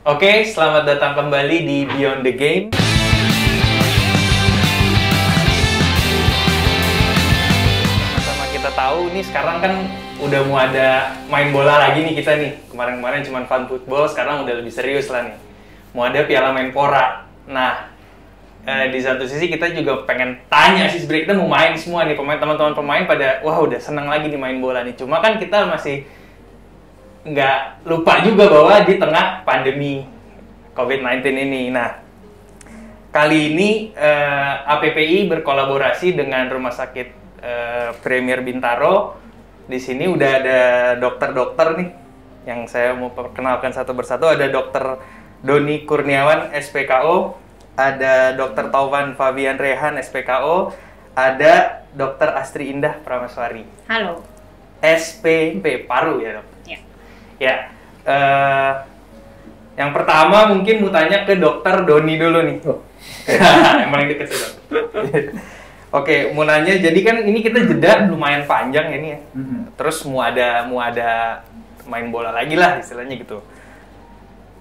Oke, selamat datang kembali di Beyond the Game. Sama kita tahu nih sekarang kan udah mau ada main bola lagi nih kita nih. Kemarin-kemarin cuma fun football, sekarang udah lebih serius lah nih. Mau ada Piala Menpora. Nah, di satu sisi kita juga pengen tanya sih sebenarnya kita mau main semua nih teman-teman pemain pada wah udah seneng lagi nih main bola nih. Cuma kan kita masih nggak lupa juga bahwa di tengah pandemi COVID-19 ini. Nah, kali ini APPI berkolaborasi dengan Rumah Sakit Premier Bintaro. Di sini udah ada dokter-dokter nih yang saya mau perkenalkan satu persatu. Ada Dokter Doni Kurniawan, SPKO, ada Dokter Taufan Fabian Rehan, SPKO, ada Dokter Astri Indah Pramaswari. Halo. SPP Paru ya, Dok? Ya. Ya, yang pertama mungkin mau tanya ke Dokter Doni dulu nih. Yang paling deket sih, Dok. Oke, mau nanya, jadi kan ini kita jeda lumayan panjang ini ya. Terus mau ada main bola lagi lah istilahnya gitu.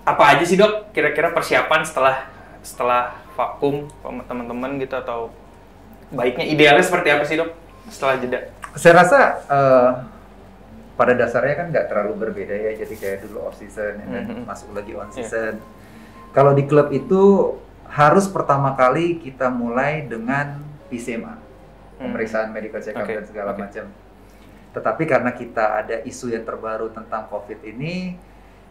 Apa aja sih, Dok, kira-kira persiapan setelah vakum teman-teman gitu, atau baiknya idealnya seperti apa sih, Dok, setelah jeda? Saya rasa pada dasarnya kan nggak terlalu berbeda ya, jadi kayak dulu off season dan masuk lagi on season. Kalau di klub itu harus pertama kali kita mulai dengan PCMA, pemeriksaan medical check up dan segala macam. Tetapi karena kita ada isu yang terbaru tentang COVID ini,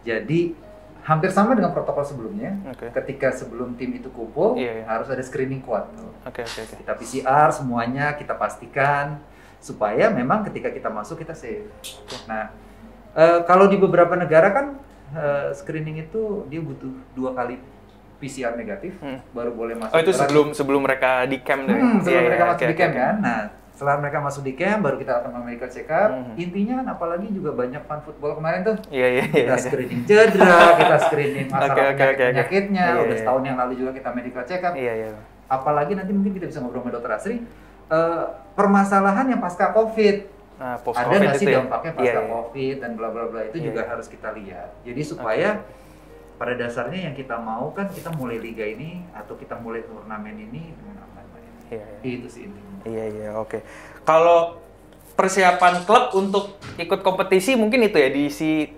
jadi hampir sama dengan protokol sebelumnya. Ketika sebelum tim itu kumpul, harus ada screening kuat. Kita PCR semuanya, kita pastikan supaya memang ketika kita masuk kita safe. Nah, kalau di beberapa negara kan screening itu dia butuh 2 kali PCR negatif baru boleh masuk. Oh, itu sebelum mereka di camp dari. Sebelum mereka masuk di camp kan. Nah, setelah mereka masuk di camp baru kita akan medical check up. Intinya kan apalagi juga banyak fun football kemarin tuh. Kita screening cedera, kita screening masalah penyakitnya. Udah setahun yang lalu juga kita medical check up. Apalagi nanti mungkin kita bisa ngobrol sama Dokter Asri. Permasalahan yang pasca COVID, ada nggak sih dampaknya pasca COVID dan bla bla bla itu juga harus kita lihat. Jadi supaya pada dasarnya yang kita mau kan kita mulai liga ini atau kita mulai turnamen ini dengan aman. Itu sih intinya. Oke. Kalau persiapan klub untuk ikut kompetisi mungkin itu ya diisi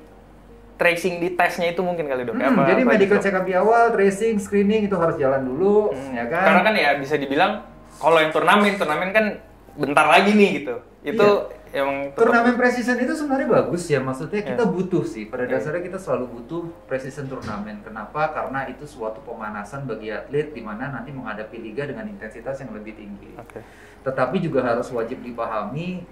tracing di tesnya itu mungkin kali, Dok. Jadi medical check up di awal, tracing, screening itu harus jalan dulu, ya kan? Karena kan ya bisa dibilang kalau yang turnamen kan bentar lagi nih gitu. Itu emang turnamen precision itu sebenarnya bagus ya. Maksudnya kita butuh sih. Pada dasarnya kita selalu butuh precision turnamen. Kenapa? Karena itu suatu pemanasan bagi atlet di mana nanti menghadapi liga dengan intensitas yang lebih tinggi. Tetapi juga harus wajib dipahami,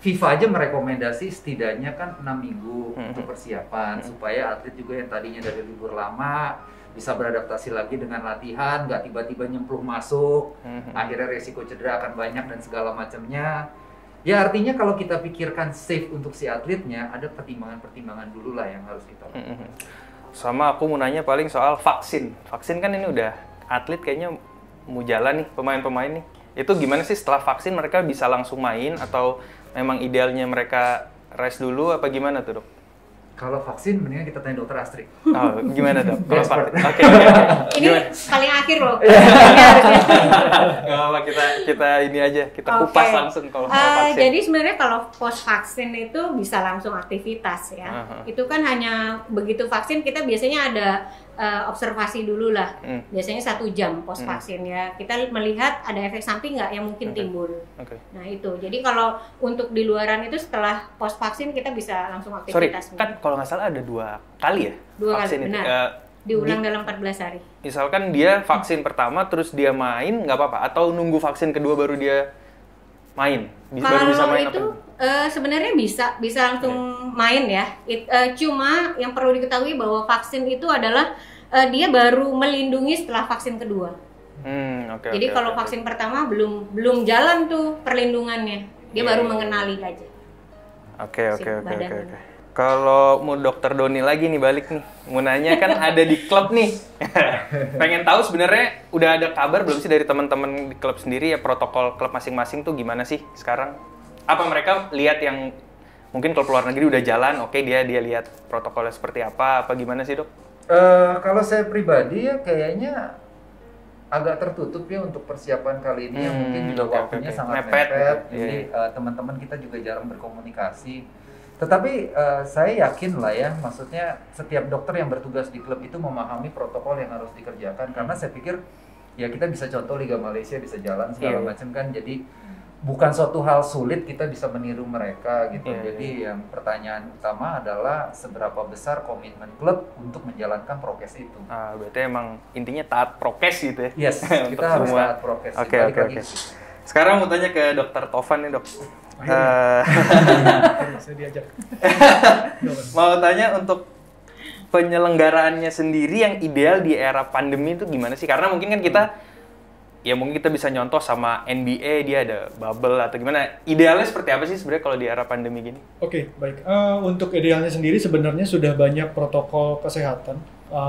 FIFA aja merekomendasi setidaknya kan 6 minggu untuk persiapan supaya atlet juga yang tadinya dari libur lama bisa beradaptasi lagi dengan latihan, nggak tiba-tiba nyemplung masuk, akhirnya resiko cedera akan banyak dan segala macamnya. Ya artinya kalau kita pikirkan safe untuk si atletnya, ada pertimbangan-pertimbangan dulu lah yang harus kita lakukan. Sama aku mau nanya paling soal vaksin. Vaksin kan ini udah atlet kayaknya mau jalan nih, pemain-pemain nih. Itu gimana sih setelah vaksin mereka bisa langsung main atau memang idealnya mereka rest dulu apa gimana tuh, Dok? Kalau vaksin mendingan kita tanya Dokter Astri. Oh, gimana, Dok? Kalau Oke. Ini paling akhir loh. Nggak apa, kita ini aja, kita kupas langsung kalau vaksin. Jadi sebenarnya kalau post vaksin itu bisa langsung aktivitas ya. Itu kan hanya begitu vaksin kita biasanya ada observasi dulu lah. Biasanya 1 jam post vaksin ya. Kita melihat ada efek samping nggak yang mungkin timbul. Nah itu. Jadi kalau untuk di luaran itu setelah post vaksin kita bisa langsung aktivitas. Kan kalau nggak salah ada 2 kali ya? 2 vaksin kali, benar. Diulang dalam 14 hari. Misalkan dia vaksin pertama terus dia main nggak apa-apa, atau nunggu vaksin kedua baru dia main? Baru bisa main itu sebenarnya bisa langsung main ya. Cuma yang perlu diketahui bahwa vaksin itu adalah dia baru melindungi setelah vaksin kedua. Jadi kalau vaksin pertama belum jalan tuh perlindungannya, dia baru mengenali aja. Oke. Kalau mau Dokter Doni lagi nih balik nih, mau nanya kan ada di klub nih. Pengen tahu sebenarnya udah ada kabar belum sih dari teman-teman di klub sendiri ya, protokol klub masing-masing tuh gimana sih sekarang? Apa mereka lihat yang mungkin klub luar negeri udah jalan, oke, dia lihat protokolnya seperti apa gimana sih, Dok? Kalau saya pribadi ya kayaknya agak tertutup ya untuk persiapan kali ini. Mungkin juga waktunya sangat mepet. Jadi teman-teman kita juga jarang berkomunikasi. Tetapi saya yakin lah ya, maksudnya setiap dokter yang bertugas di klub itu memahami protokol yang harus dikerjakan. Karena saya pikir ya kita bisa contoh Liga Malaysia bisa jalan segala macam kan, jadi bukan suatu hal sulit kita bisa meniru mereka gitu. Jadi yang pertanyaan utama adalah seberapa besar komitmen klub untuk menjalankan prokes itu. Berarti emang intinya taat prokes gitu ya? Yes, kita harus taat prokes. Oke. Sekarang mau tanya ke Dokter Tovan nih dok. Saya diajak. Mau tanya untuk penyelenggaraannya sendiri yang ideal di era pandemi itu gimana sih? Karena mungkin kan kita mungkin kita bisa nyontoh sama NBA, dia ada bubble atau gimana. Idealnya seperti apa sih sebenarnya kalau di era pandemi gini? Oke, baik. Untuk idealnya sendiri sebenarnya sudah banyak protokol kesehatan,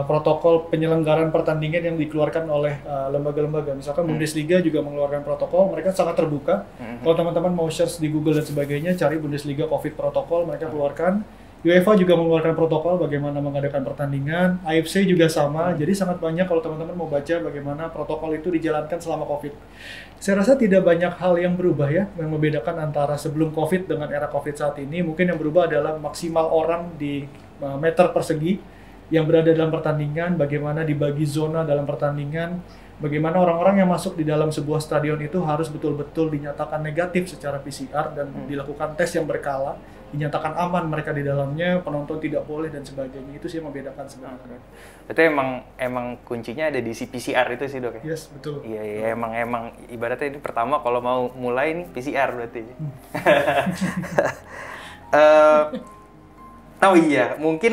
protokol penyelenggaraan pertandingan yang dikeluarkan oleh lembaga-lembaga. Misalkan Bundesliga juga mengeluarkan protokol, mereka sangat terbuka. Kalau teman-teman mau search di Google dan sebagainya, cari Bundesliga COVID protokol, mereka keluarkan. UEFA juga mengeluarkan protokol bagaimana mengadakan pertandingan, AFC juga sama, jadi sangat banyak kalau teman-teman mau baca bagaimana protokol itu dijalankan selama COVID. Saya rasa tidak banyak hal yang berubah ya, yang membedakan antara sebelum COVID dengan era COVID saat ini. Mungkin yang berubah adalah maksimal orang di meter persegi yang berada dalam pertandingan, bagaimana dibagi zona dalam pertandingan, bagaimana orang-orang yang masuk di dalam sebuah stadion itu harus betul-betul dinyatakan negatif secara PCR dan dilakukan tes yang berkala, dinyatakan aman mereka di dalamnya, penonton tidak boleh dan sebagainya. Itu sih yang membedakan sebenarnya. Berarti emang kuncinya ada di si PCR itu sih dok ya? Yes, betul. Iya, emang ibaratnya ini pertama kalau mau mulai nih PCR berarti. Mungkin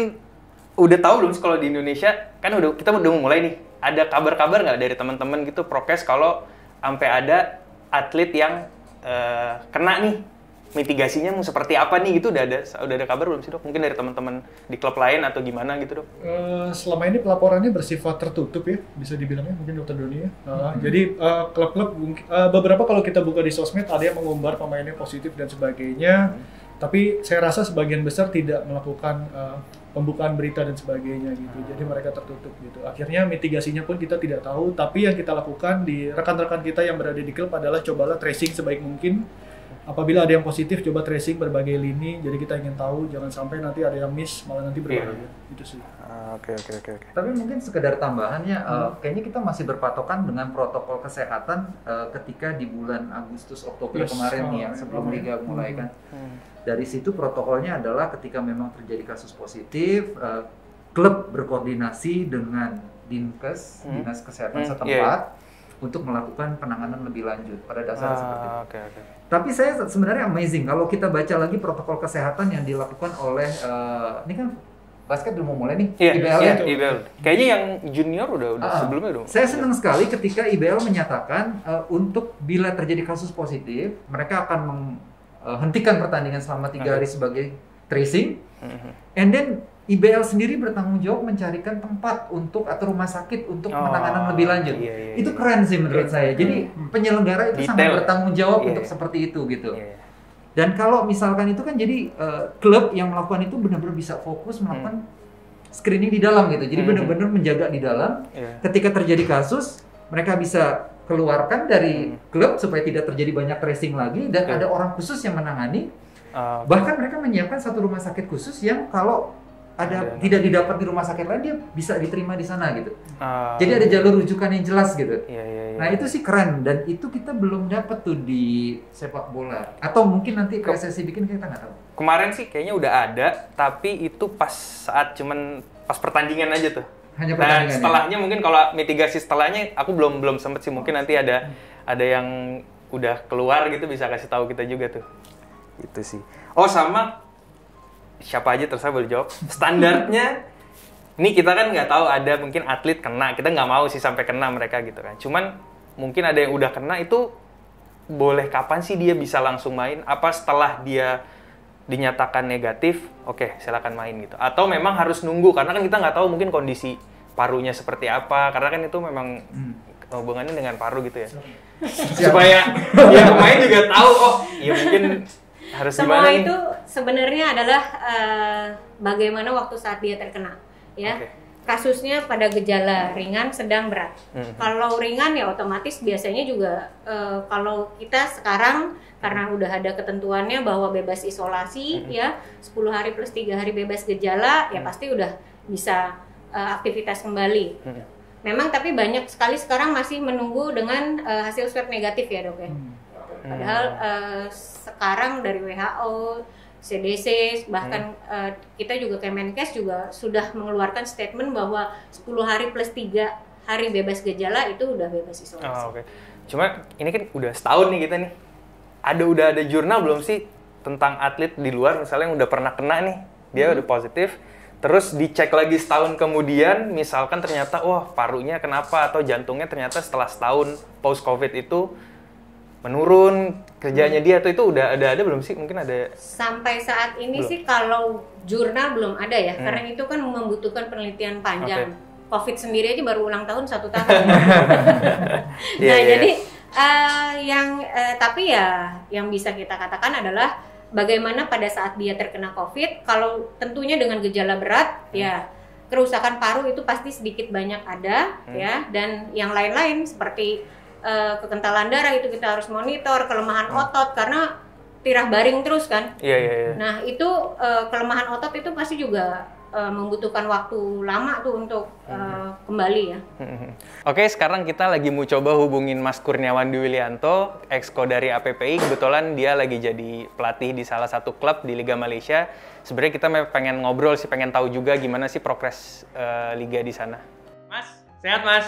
udah tahu belum kalau di Indonesia kan kita udah mulai nih. Ada kabar-kabar nggak dari teman-teman gitu prokes kalau sampai ada atlet yang kena nih? Mitigasinya mau seperti apa nih gitu, udah ada kabar belum sih dok? Mungkin dari teman-teman di klub lain atau gimana gitu dok? Selama ini pelaporannya bersifat tertutup ya, bisa dibilangnya mungkin dokter Doni ya. Jadi klub-klub beberapa kalau kita buka di sosmed ada yang mengumbar pemainnya positif dan sebagainya. Tapi saya rasa sebagian besar tidak melakukan pembukaan berita dan sebagainya gitu. Jadi mereka tertutup gitu. Akhirnya mitigasinya pun kita tidak tahu. Tapi yang kita lakukan di rekan-rekan kita yang berada di klub adalah cobalah tracing sebaik mungkin. Apabila ada yang positif, coba tracing berbagai lini. Jadi kita ingin tahu, jangan sampai nanti ada yang miss, malah nanti berbahaya. Itu sih. Oke. Tapi mungkin sekedar tambahannya, kayaknya kita masih berpatokan dengan protokol kesehatan ketika di bulan Agustus Oktober kemarin nih, yang sebelum Liga mulai kan. Dari situ protokolnya adalah ketika memang terjadi kasus positif, klub berkoordinasi dengan Dinkes, Dinas Kesehatan setempat, untuk melakukan penanganan lebih lanjut pada dasar seperti itu. Okay. Tapi saya sebenarnya amazing kalau kita baca lagi protokol kesehatan yang dilakukan oleh ini kan basket udah mau mulai nih, IBL ya. IBL. Kayaknya yang junior udah sebelumnya udah. Saya senang sekali ketika IBL menyatakan untuk bila terjadi kasus positif, mereka akan menghentikan pertandingan selama 3 hari sebagai tracing. And then IBL sendiri bertanggung jawab mencarikan tempat untuk atau rumah sakit untuk penanganan lebih lanjut. Itu keren sih menurut saya. Jadi penyelenggara itu sangat bertanggung jawab untuk seperti itu gitu. Dan kalau misalkan itu kan jadi klub yang melakukan itu benar-benar bisa fokus melakukan screening di dalam gitu. Jadi benar-benar menjaga di dalam. Ketika terjadi kasus, mereka bisa keluarkan dari klub supaya tidak terjadi banyak tracing lagi dan ada orang khusus yang menangani. Bahkan mereka menyiapkan satu rumah sakit khusus yang kalau tidak didapat di rumah sakit lain dia bisa diterima di sana gitu. Jadi ada jalur rujukan yang jelas gitu. Nah itu sih keren dan itu kita belum dapat tuh di sepak bola. Atau mungkin nanti PSSI bikin kita nggak tahu. Kemarin sih kayaknya udah ada, tapi itu pas pertandingan aja tuh. Hanya pertandingan. Nah setelahnya mungkin kalau mitigasi setelahnya aku belum sempet sih. Mungkin nanti ada yang udah keluar gitu bisa kasih tahu kita juga tuh. Itu sih. Oh sama siapa aja terserah boleh jawab. Standarnya, ini kita kan nggak tahu ada mungkin atlet kena, kita nggak mau sih sampai kena mereka gitu kan. Cuman mungkin ada yang udah kena itu boleh kapan sih dia bisa langsung main? Apa setelah dia dinyatakan negatif, oke, silakan main gitu. Atau memang harus nunggu karena kan kita nggak tahu mungkin kondisi parunya seperti apa. Karena kan itu memang hubungannya dengan paru gitu ya. Supaya ya pemain juga tahu ya mungkin harus semua gimana itu sebenarnya adalah bagaimana waktu saat dia terkena ya. kasusnya pada gejala ringan, sedang, berat. Kalau ringan ya otomatis biasanya juga kalau kita sekarang karena udah ada ketentuannya bahwa bebas isolasi ya 10 hari plus 3 hari bebas gejala ya pasti udah bisa aktivitas kembali. Memang tapi banyak sekali sekarang masih menunggu dengan hasil swab negatif ya dok ya. Padahal sekarang dari WHO, CDC, bahkan kita juga Kemenkes juga sudah mengeluarkan statement bahwa 10 hari plus 3 hari bebas gejala itu udah bebas isolasi. Oke. Cuma ini kan udah setahun nih kita nih. Udah ada jurnal belum sih tentang atlet di luar misalnya yang udah pernah kena nih, dia udah positif, terus dicek lagi setahun kemudian, misalkan ternyata wah parunya kenapa atau jantungnya ternyata setelah setahun post COVID itu menurun kerjanya dia atau itu udah ada belum sih? Mungkin ada. Sampai saat ini belum. Sih kalau jurnal belum ada ya, karena itu kan membutuhkan penelitian panjang. COVID sendiri aja baru ulang tahun 1 tahun. Jadi tapi ya yang bisa kita katakan adalah bagaimana pada saat dia terkena COVID, kalau tentunya dengan gejala berat ya kerusakan paru itu pasti sedikit banyak ada ya, dan yang lain-lain seperti kekentalan darah itu kita harus monitor, kelemahan otot karena tirah baring terus kan. Iya. Nah itu kelemahan otot itu pasti juga membutuhkan waktu lama tuh untuk kembali ya. Oke, sekarang kita lagi mau coba hubungin Mas Kurniawan Dwi Wilianto, exco dari APPI. Kebetulan dia lagi jadi pelatih di salah satu klub di Liga Malaysia. Sebenarnya kita pengen ngobrol sih, pengen tahu juga gimana sih progres liga di sana. Mas, sehat Mas?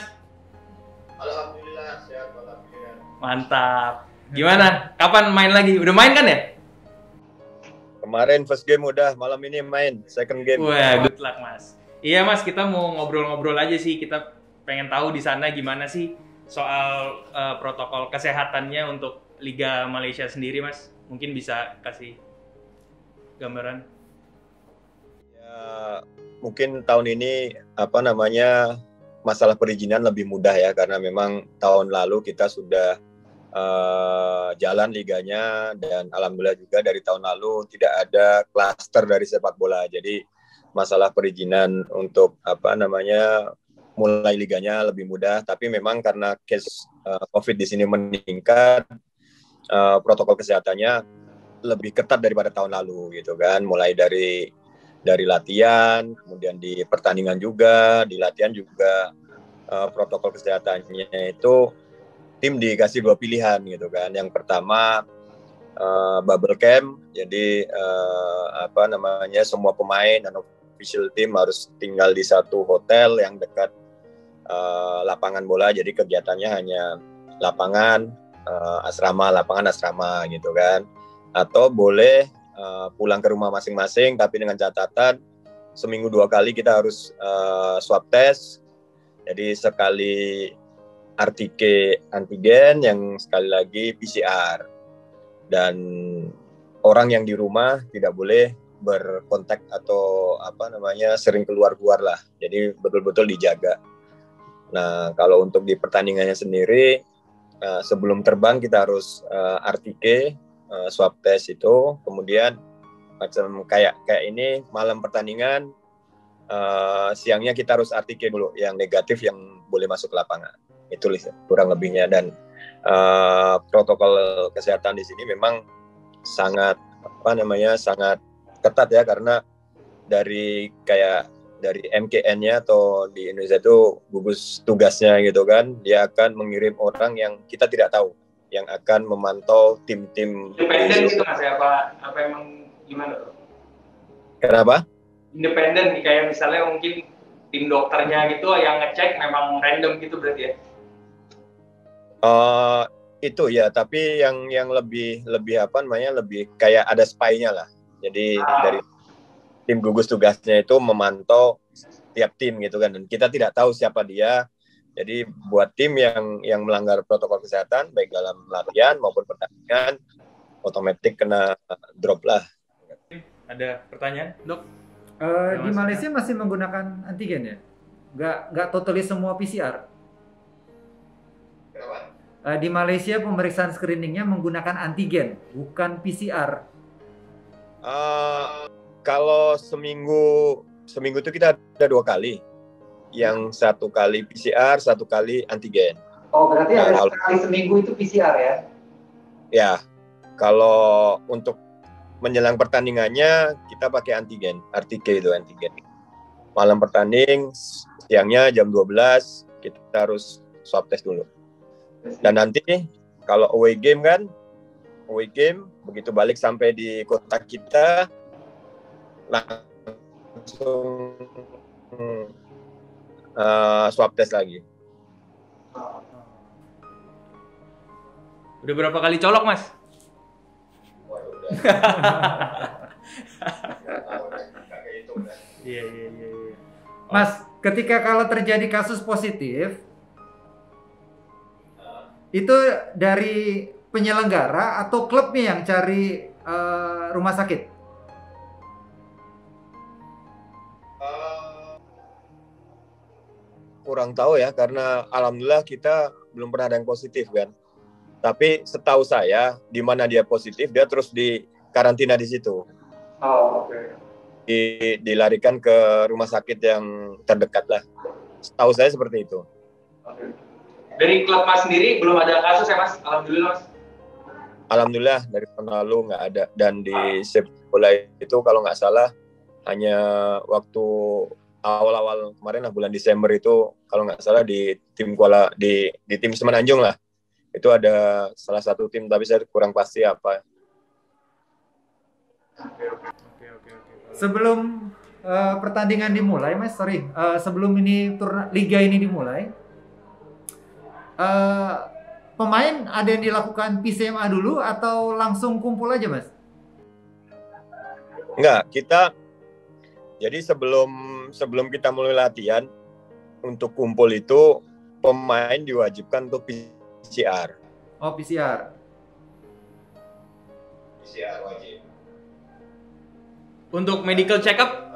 Alhamdulillah sehat, alhamdulillah. Mantap. Gimana? Kapan main lagi? Udah main kan ya? Kemarin first game udah, malam ini main second game. Wah, good luck Mas. Iya Mas, kita mau ngobrol-ngobrol aja sih. Kita pengen tahu di sana gimana sih soal protokol kesehatannya untuk Liga Malaysia sendiri Mas. Mungkin bisa kasih gambaran. Ya, mungkin tahun ini masalah perizinan lebih mudah ya, karena memang tahun lalu kita sudah jalan liganya, dan alhamdulillah juga dari tahun lalu tidak ada klaster dari sepak bola. Jadi masalah perizinan untuk mulai liganya lebih mudah. Tapi memang karena case COVID di sini meningkat, protokol kesehatannya lebih ketat daripada tahun lalu gitu kan. Mulai dari latihan, kemudian di pertandingan juga, di latihan juga protokol kesehatannya itu tim dikasih 2 pilihan gitu kan. Yang pertama bubble camp, jadi semua pemain dan official team harus tinggal di satu hotel yang dekat lapangan bola. Jadi kegiatannya hanya lapangan asrama gitu kan. Atau boleh pulang ke rumah masing-masing, tapi dengan catatan seminggu 2 kali kita harus swab test. Jadi sekali RTK antigen, yang sekali lagi PCR. Dan orang yang di rumah tidak boleh berkontak atau sering keluar lah. Jadi betul-betul dijaga. Nah, kalau untuk di pertandingannya sendiri, sebelum terbang kita harus RTK, swab test itu, kemudian macam kayak ini malam pertandingan, siangnya kita harus RTK dulu yang negatif yang boleh masuk ke lapangan. Itu kurang lebihnya. Dan protokol kesehatan di sini memang sangat sangat ketat ya, karena dari MKN-nya atau di Indonesia itu gugus tugasnya gitu kan, dia akan mengirim orang yang kita tidak tahu, yang akan memantau tim-tim. Independen gitu Mas ya, apa emang gimana tuh? Kenapa? Independen, kayak misalnya mungkin tim dokternya gitu yang ngecek memang random gitu berarti ya? Itu ya, tapi yang lebih lebih kayak ada spy-nya lah. Jadi dari tim gugus tugasnya itu memantau tiap tim gitu kan, dan kita tidak tahu siapa dia. Jadi buat tim yang melanggar protokol kesehatan baik dalam latihan maupun pertandingan, otomatis kena drop lah. Ada pertanyaan, Dok? Di Malaysia masih menggunakan antigen ya? Nggak totally semua PCR? Di Malaysia pemeriksaan screeningnya menggunakan antigen, bukan PCR. Kalau seminggu itu kita ada 2 kali. yang 1 kali PCR, 1 kali antigen. Oh, berarti ada sekali seminggu itu PCR ya? Ya, kalau untuk menjelang pertandingannya kita pakai antigen, RTK itu antigen. Malam pertanding, siangnya jam 12 kita harus swab test dulu. Dan nanti kalau away game begitu balik sampai di kota kita langsung swab test lagi. Udah berapa kali colok, Mas? Iya. Mas, ketika kalau terjadi kasus positif, itu dari penyelenggara atau klubnya yang cari rumah sakit? Kurang tahu ya, karena alhamdulillah kita belum pernah ada yang positif kan. Tapi setahu saya, di mana dia positif, dia terus di karantina di situ. Oh, oke. Dilarikan ke rumah sakit yang terdekat lah. Setahu saya seperti itu. Dari klub Mas sendiri belum ada kasus ya, Mas? Alhamdulillah, Mas. Alhamdulillah dari tahun lalu nggak ada. Dan di sepak bola itu kalau nggak salah hanya waktu awal-awal kemarin lah, bulan Desember itu kalau nggak salah di tim tim Semenanjung lah. Itu ada salah satu tim, tapi saya kurang pasti apa. Oke. Sebelum pertandingan dimulai, Mas, sebelum ini liga ini dimulai, pemain ada yang dilakukan PCMA dulu atau langsung kumpul aja, Mas? Enggak, jadi sebelum kita mulai latihan untuk kumpul itu pemain diwajibkan untuk PCR. Oh, PCR. PCR wajib. Untuk medical check up?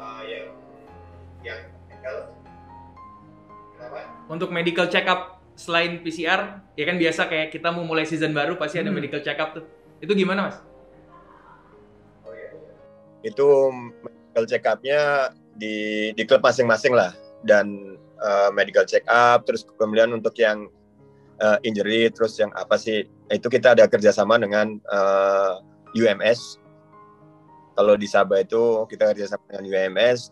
Kenapa? Untuk medical check up selain PCR, ya kan biasa kayak kita mau mulai season baru pasti ada medical check up tuh. Itu gimana, Mas? Itu medical check up-nya di klub masing-masing lah. Dan medical check up, terus kemudian untuk yang injury, terus yang apa sih, itu kita ada kerjasama dengan UMS. Kalau di Sabah itu kita kerjasama dengan UMS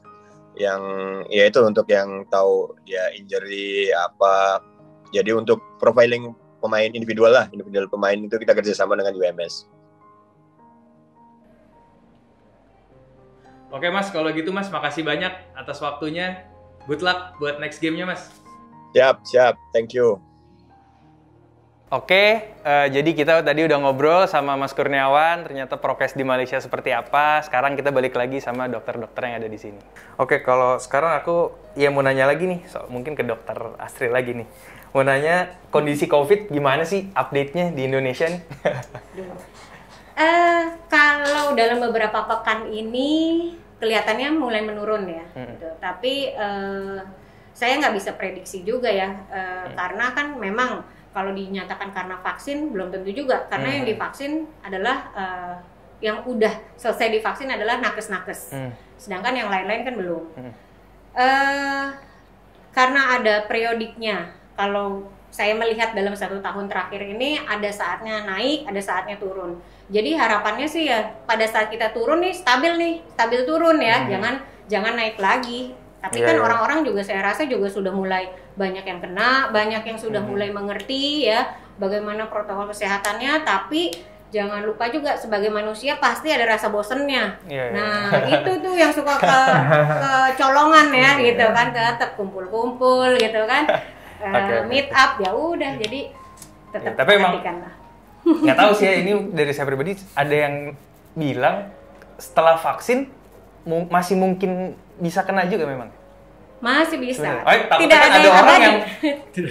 yang ya itu untuk yang tahu dia injury apa. Jadi untuk profiling pemain individual pemain itu kita kerjasama dengan UMS. Oke, Mas, kalau gitu Mas makasih banyak atas waktunya. Good luck buat next game-nya, Mas. Siap, thank you. Oke, jadi kita tadi udah ngobrol sama Mas Kurniawan, ternyata prokes di Malaysia seperti apa. Sekarang kita balik lagi sama dokter-dokter yang ada di sini. Oke, kalau sekarang aku mau nanya lagi nih, mungkin ke dokter Astri lagi nih. Mau nanya kondisi COVID gimana sih update-nya di Indonesia nih? Kalau dalam beberapa pekan ini kelihatannya mulai menurun ya, gitu. Tapi saya nggak bisa prediksi juga ya, karena kan memang kalau dinyatakan karena vaksin belum tentu juga, karena yang divaksin adalah yang udah selesai divaksin adalah nakes-nakes, sedangkan yang lain-lain kan belum. Karena ada periodiknya, kalau saya melihat dalam 1 tahun terakhir ini ada saatnya naik, ada saatnya turun. Jadi harapannya sih ya pada saat kita turun nih stabil turun ya, jangan naik lagi. Tapi kan orang-orang juga saya rasa juga sudah mulai banyak yang kena, banyak yang sudah mulai mengerti ya bagaimana protokol kesehatannya, tapi jangan lupa juga sebagai manusia pasti ada rasa bosennya. Nah, itu tuh yang suka kecolongan ya gitu kan, tetap kumpul-kumpul gitu kan. Meet up ya udah, jadi tetap tapi emang perhatikan lah. Nggak tahu sih ya, ini dari saya pribadi ada yang bilang setelah vaksin masih mungkin bisa kena juga memang. Masih bisa. Tidak ada yang abadi.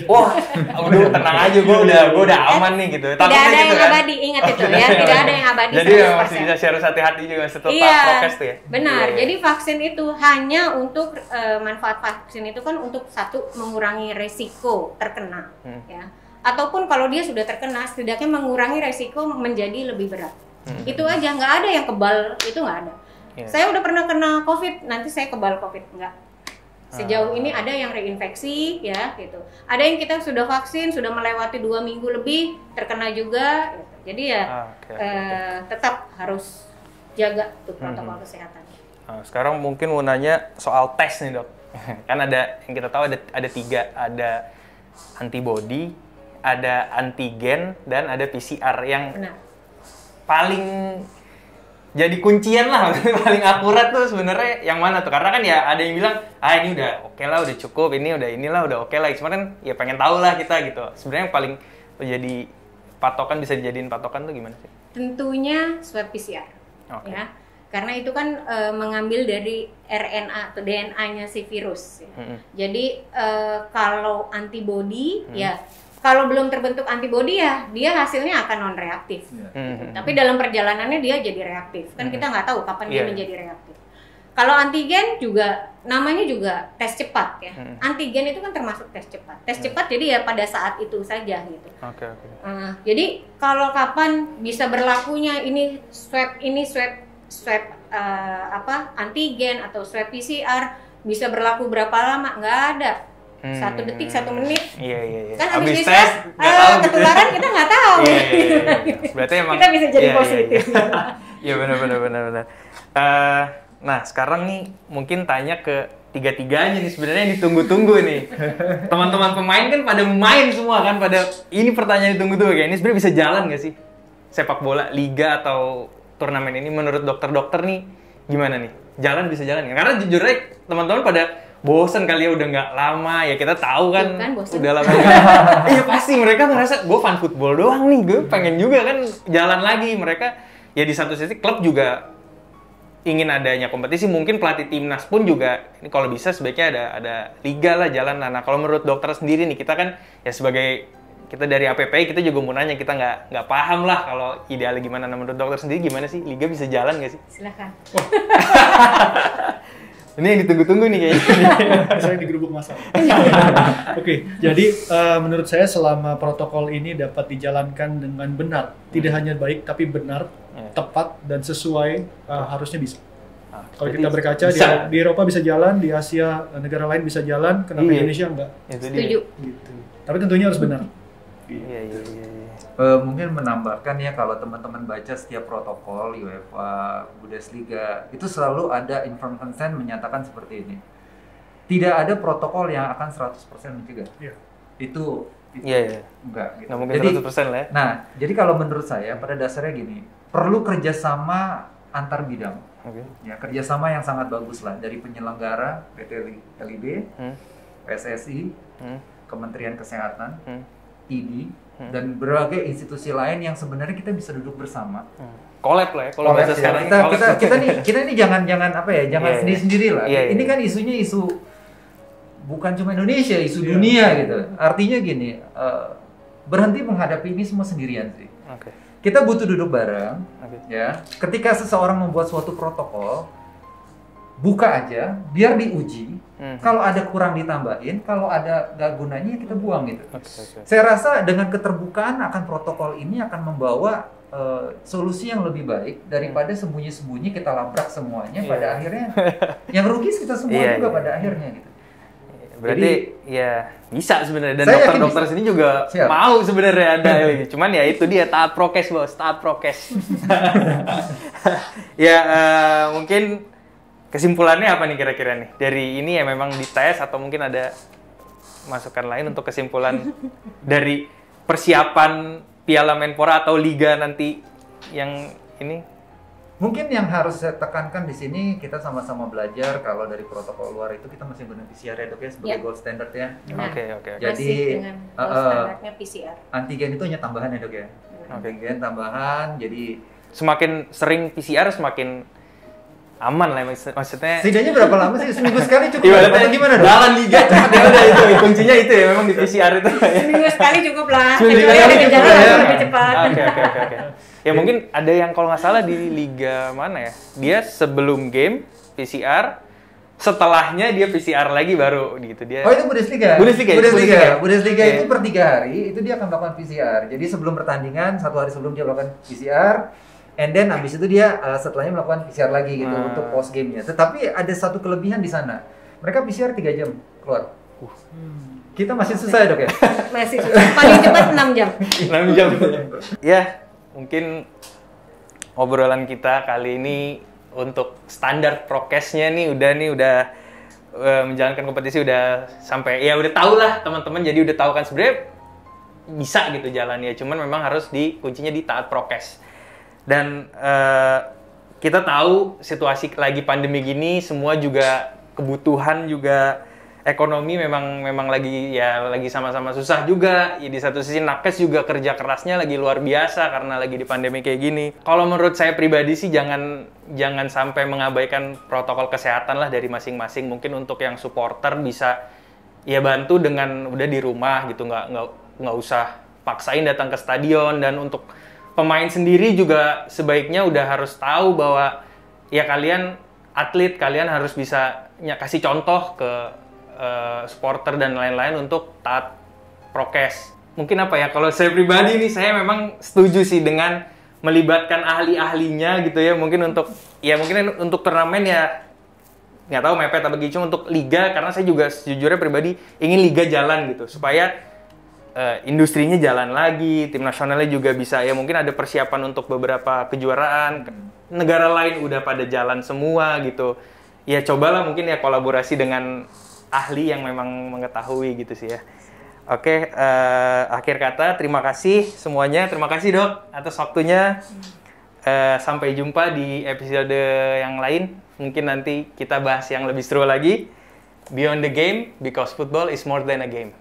Wah, aduh tenang aja, gue udah aman nih gitu. Tidak ada yang abadi, ingat itu ya. Tidak ada yang abadi. Jadi masih bisa harus hati-hati juga setelah prokes tuh ya. Benar. Jadi vaksin itu hanya untuk manfaat vaksin itu kan untuk satu mengurangi resiko terkena, ya. Ataupun kalau dia sudah terkena, setidaknya mengurangi resiko menjadi lebih berat. Itu aja, nggak ada yang kebal, itu nggak ada. Saya udah pernah kena COVID, nanti saya kebal COVID, enggak. Sejauh ini ada yang reinfeksi ya gitu. Ada yang kita sudah vaksin, sudah melewati 2 minggu lebih terkena juga. Gitu. Jadi ya tetap harus jaga tuh protokol kesehatan. Nah, sekarang mungkin mau nanya soal tes nih dok. Kan ada yang kita tahu ada 3, ada antibody, ada antigen, dan ada PCR yang paling jadi kuncian lah, paling akurat tuh sebenarnya yang mana tuh? Karena kan ya ada yang bilang, ini udah oke lah, udah cukup, ini udah inilah udah oke lah. Cuma kan ya pengen tahu lah kita gitu. Sebenarnya yang paling jadi patokan, bisa dijadiin patokan tuh gimana sih? Tentunya swab PCR, ya. Karena itu kan mengambil dari RNA atau DNA-nya si virus. Ya. Jadi kalau antibody ya. Kalau belum terbentuk antibody ya, dia hasilnya akan non-reaktif. Tapi dalam perjalanannya dia jadi reaktif. Kan kita nggak tahu kapan dia menjadi reaktif. Kalau antigen juga, namanya juga tes cepat ya. Antigen itu kan termasuk tes cepat. Tes cepat jadi ya pada saat itu saja gitu. Jadi kalau kapan bisa berlakunya ini swab antigen atau swab PCR bisa berlaku berapa lama? Nggak ada. 1 detik, 1 menit. Iya. Kan abis tes, ketularan kita nggak tahu. Iya. Berarti emang kita bisa jadi positif. Iya benar. Nah sekarang nih mungkin tanya ke tiga-tiganya nih sebenarnya yang ditunggu-tunggu nih. Teman-teman pemain kan pada main semua kan, pada ini pertanyaan ditunggu-tunggu kayak ini sebenarnya bisa jalan nggak sih sepak bola liga atau turnamen ini menurut dokter-dokter nih gimana nih? Bisa jalan nggak? Karena jujur aja teman-teman pada bosen kali ya, udah nggak lama ya, kita tahu kan udah lama. Iya pasti mereka ngerasa gue fan football doang nih, gue pengen juga kan jalan lagi. Mereka ya di satu sisi klub juga ingin adanya kompetisi, mungkin pelatih timnas pun juga ini kalau bisa sebaiknya ada liga lah jalan. Nah kalau menurut dokter sendiri nih, kita kan ya sebagai kita dari APPI kita juga mau nanya, kita nggak paham lah kalau idealnya gimana. Nah menurut dokter sendiri gimana sih, liga bisa jalan nggak sih? Silakan. Ini yang ditunggu-tunggu nih kayaknya. Saya digerubuk masa. Oke, jadi menurut saya selama protokol ini dapat dijalankan dengan benar, tidak hanya baik tapi benar, tepat dan sesuai, harusnya bisa. Kalau kita berkaca di Eropa bisa jalan, di Asia negara lain bisa jalan, kenapa Indonesia enggak? Setuju. Gitu. Tapi tentunya harus benar. Iya. Mungkin menambahkan ya, kalau teman-teman baca setiap protokol UEFA, Bundesliga itu selalu ada informed consent menyatakan seperti ini. Tidak ada protokol yang akan 100% mencegah. Itu enggak gitu. Nggak mungkin 100% lah ya. Nah, jadi kalau menurut saya pada dasarnya gini, perlu kerjasama antar bidang. Ya, kerjasama yang sangat bagus lah dari penyelenggara PT LIB, PSSI, Kementerian Kesehatan, ID, dan berbagai institusi lain yang sebenarnya kita bisa duduk bersama. Collab lah ya, kalau bahasa sekarang. Kita nih jangan sendiri-sendiri lah. Ini kan isunya isu bukan cuma Indonesia, isu dunia gitu. Artinya gini, berhenti menghadapi ini semua sendirian sih. Kita butuh duduk bareng, ya. Ketika seseorang membuat suatu protokol, buka aja, biar diuji. Kalau ada kurang ditambahin, kalau ada gak gunanya kita buang gitu. Saya rasa dengan keterbukaan akan protokol ini akan membawa solusi yang lebih baik daripada sembunyi-sembunyi kita labrak semuanya. Pada akhirnya yang rugi kita semua juga pada akhirnya gitu. Berarti ya bisa sebenarnya, dan dokter-dokter sini juga mau sebenarnya ada lagi. Cuman ya itu dia taat prokes bos, taat prokes. Ya mungkin kesimpulannya apa nih kira-kira nih? Dari ini ya memang dites atau mungkin ada masukan lain untuk kesimpulan dari persiapan Piala Menpora atau Liga nanti yang ini? Mungkin yang harus saya tekankan di sini, kita sama-sama belajar kalau dari protokol luar itu kita masih guna PCR ya dok ya, sebagai gold standard ya. Oke. Jadi dengan gold standardnya PCR. Antigen itu hanya tambahan ya dok ya. Antigen tambahan, jadi semakin sering PCR semakin aman lah maksudnya. Setidaknya berapa lama sih? Seminggu sekali cukup. Ibaratnya gimana dong? Jalan liga cepat ya udah itu kuncinya itu ya memang di PCR itu. Seminggu sekali cukup lah. Seminggu sekali jalan lebih cepat. Oke. Ya mungkin ada yang kalau nggak salah di liga mana ya? Dia sebelum game PCR, setelahnya dia PCR lagi baru gitu dia. Oh itu Bundesliga. Bundesliga itu per 3 hari itu dia akan melakukan PCR. Jadi sebelum pertandingan 1 hari sebelum dia melakukan PCR. And then habis itu dia setelahnya melakukan PCR lagi gitu untuk post game-nya. Tetapi ada satu kelebihan di sana. Mereka PCR 3 jam keluar. Kita masih susah ya dok ya? Masih susah. Paling cepat 6 jam. 6 jam. Ya, mungkin obrolan kita kali ini untuk standar prokesnya nih udah menjalankan kompetisi udah sampai ya udah tahu lah teman-teman, jadi udah tahu kan sebenarnya bisa gitu jalannya, cuman memang harus kuncinya di taat prokes. Dan kita tahu situasi lagi pandemi gini, semua juga kebutuhan juga ekonomi memang lagi sama-sama susah juga. Ya, di satu sisi nakes juga kerja kerasnya lagi luar biasa karena lagi di pandemi kayak gini. Kalau menurut saya pribadi sih jangan sampai mengabaikan protokol kesehatan lah dari masing-masing. Mungkin untuk yang supporter bisa ya bantu dengan udah di rumah gitu, nggak usah paksain datang ke stadion. Dan untuk pemain sendiri juga sebaiknya udah harus tahu bahwa ya kalian atlet, kalian harus bisa kasih contoh ke supporter dan lain-lain untuk taat prokes. Mungkin apa ya, kalau saya pribadi nih, saya memang setuju sih dengan melibatkan ahli-ahlinya gitu ya. Mungkin untuk turnamen ya nggak tahu mepet atau begitu, untuk liga, karena saya juga sejujurnya pribadi ingin liga jalan gitu supaya industrinya jalan lagi, tim nasionalnya juga bisa ya mungkin ada persiapan untuk beberapa kejuaraan. Negara lain udah pada jalan semua gitu. Ya cobalah mungkin ya kolaborasi dengan ahli yang memang mengetahui gitu sih ya. Oke, akhir kata terima kasih semuanya. Terima kasih dok atas waktunya. Sampai jumpa di episode yang lain. Mungkin nanti kita bahas yang lebih seru lagi. Beyond the game, because football is more than a game.